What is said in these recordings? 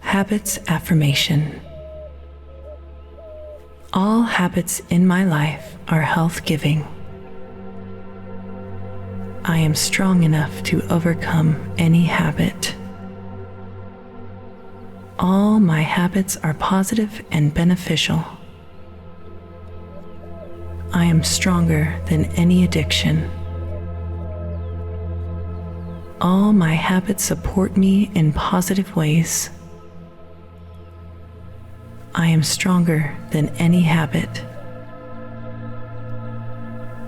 Habits Affirmation. All habits in my life are health-giving. I am strong enough to overcome any habit. All my habits are positive and beneficial. I am stronger than any addiction. All my habits support me in positive ways. I am stronger than any habit.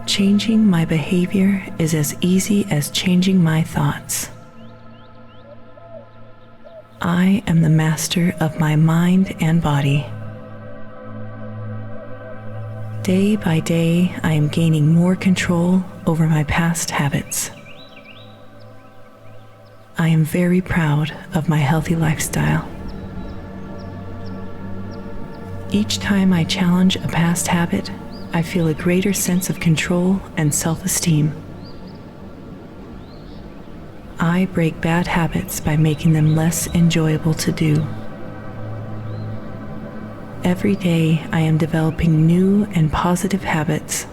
Changing my behavior is as easy as changing my thoughts. I am the master of my mind and body. Day by day, I am gaining more control over my past habits. I am very proud of my healthy lifestyle. Each time I challenge a past habit, I feel a greater sense of control and self-esteem. I break bad habits by making them less enjoyable to do. Every day I am developing new and positive habits.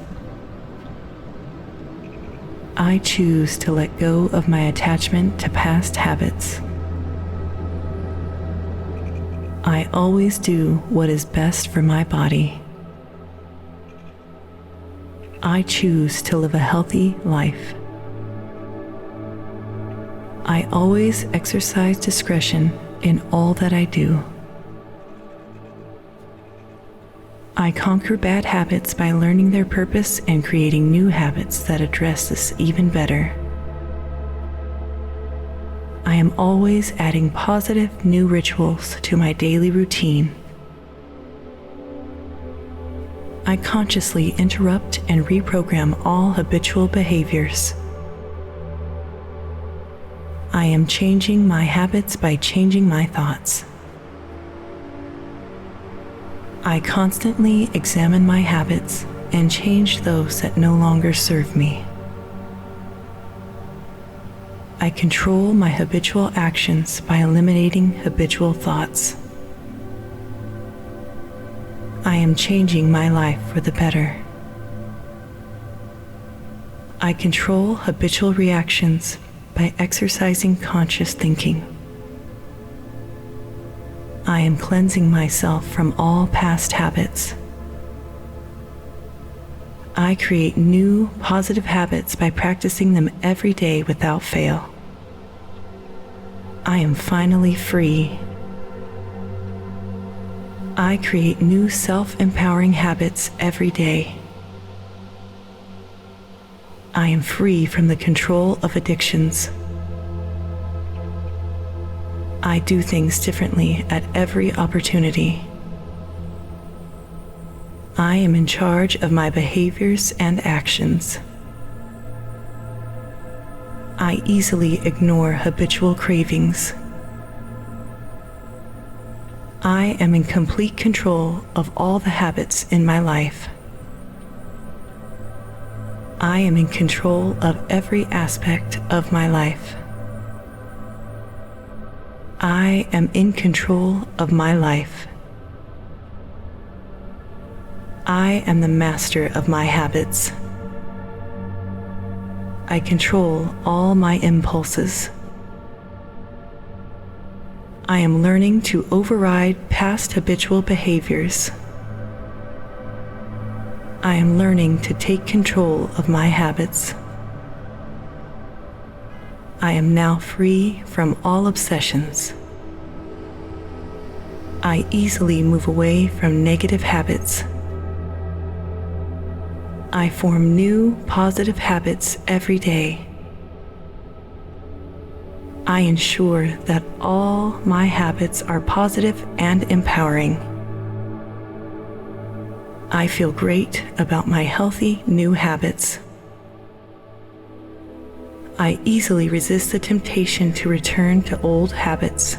I choose to let go of my attachment to past habits. I always do what is best for my body. I choose to live a healthy life. I always exercise discretion in all that I do. I conquer bad habits by learning their purpose and creating new habits that address this even better. I am always adding positive new rituals to my daily routine. I consciously interrupt and reprogram all habitual behaviors. I am changing my habits by changing my thoughts. I constantly examine my habits and change those that no longer serve me. I control my habitual actions by eliminating habitual thoughts. I am changing my life for the better. I control habitual reactions by exercising conscious thinking. I am cleansing myself from all past habits. I create new positive habits by practicing them every day without fail. I am finally free. I create new self-empowering habits every day. I am free from the control of addictions. I do things differently at every opportunity. I am in charge of my behaviors and actions. I easily ignore habitual cravings. I am in complete control of all the habits in my life. I am in control of every aspect of my life. I am in control of my life. I am the master of my habits. I control all my impulses. I am learning to override past habitual behaviors. I am learning to take control of my habits. I am now free from all obsessions. I easily move away from negative habits. I form new positive habits every day. I ensure that all my habits are positive and empowering. I feel great about my healthy new habits. I easily resist the temptation to return to old habits.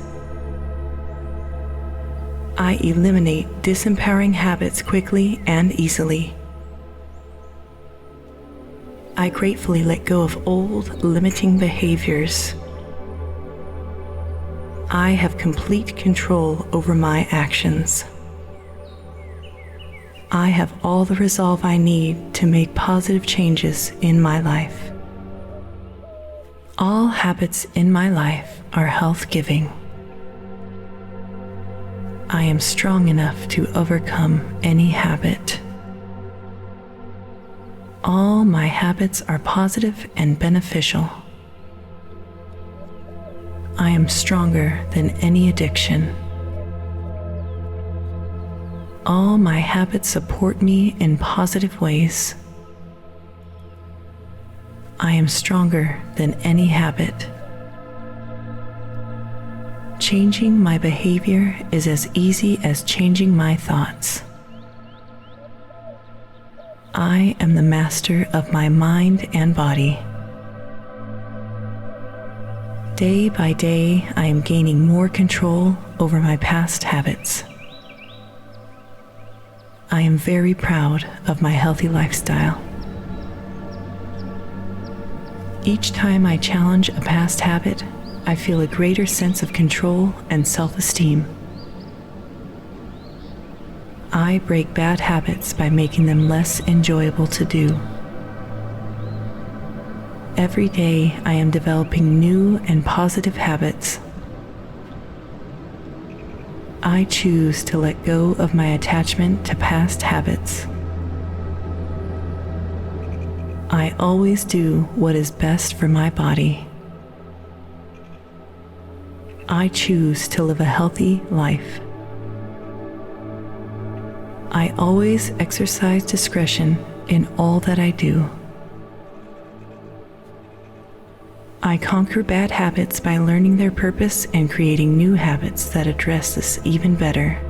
I eliminate disempowering habits quickly and easily. I gratefully let go of old, limiting behaviors. I have complete control over my actions. I have all the resolve I need to make positive changes in my life. All habits in my life are health-giving. I am strong enough to overcome any habit. All my habits are positive and beneficial. I am stronger than any addiction. All my habits support me in positive ways. I am stronger than any habit. Changing my behavior is as easy as changing my thoughts. I am the master of my mind and body. Day by day, I am gaining more control over my past habits. I am very proud of my healthy lifestyle. Each time I challenge a past habit, I feel a greater sense of control and self-esteem. I break bad habits by making them less enjoyable to do. Every day, I am developing new and positive habits. I choose to let go of my attachment to past habits. I always do what is best for my body. I choose to live a healthy life. I always exercise discretion in all that I do. I conquer bad habits by learning their purpose and creating new habits that address this even better.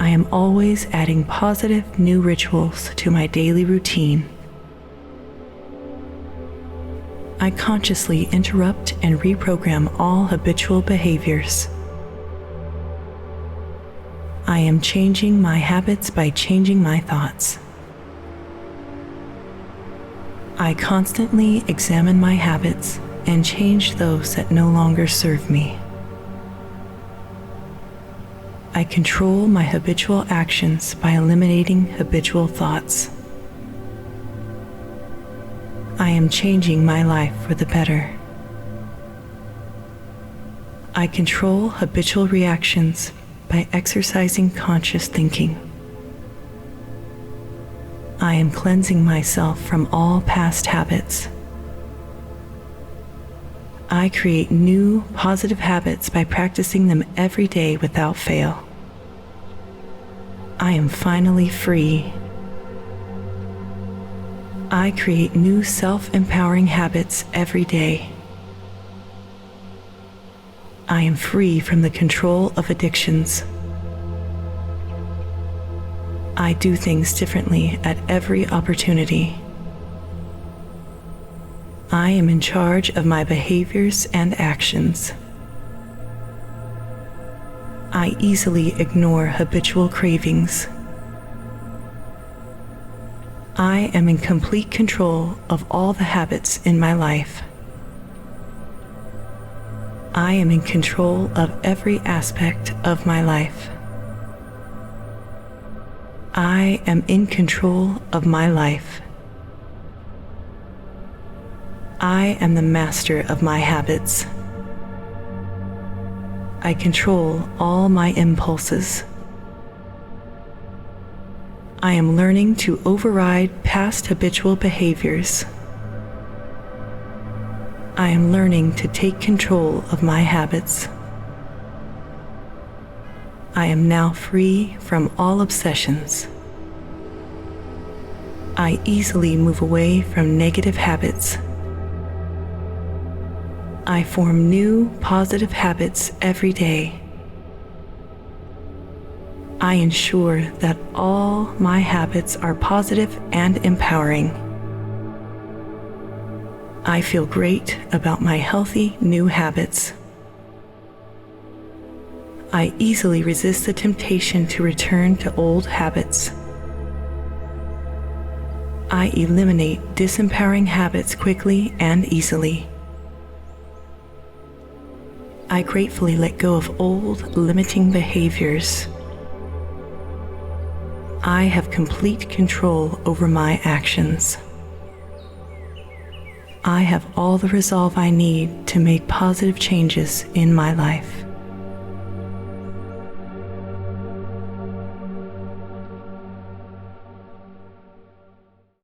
I am always adding positive new rituals to my daily routine. I consciously interrupt and reprogram all habitual behaviors. I am changing my habits by changing my thoughts. I constantly examine my habits and change those that no longer serve me. I control my habitual actions by eliminating habitual thoughts. I am changing my life for the better. I control habitual reactions by exercising conscious thinking. I am cleansing myself from all past habits. I create new positive habits by practicing them every day without fail. I am finally free. I create new self-empowering habits every day. I am free from the control of addictions. I do things differently at every opportunity. I am in charge of my behaviors and actions. I easily ignore habitual cravings. I am in complete control of all the habits in my life. I am in control of every aspect of my life. I am in control of my life. I am the master of my habits. I control all my impulses. I am learning to override past habitual behaviors. I am learning to take control of my habits. I am now free from all obsessions. I easily move away from negative habits. I form new positive habits every day. I ensure that all my habits are positive and empowering. I feel great about my healthy new habits. I easily resist the temptation to return to old habits. I eliminate disempowering habits quickly and easily. I gratefully let go of old, limiting behaviors. I have complete control over my actions. I have all the resolve I need to make positive changes in my life.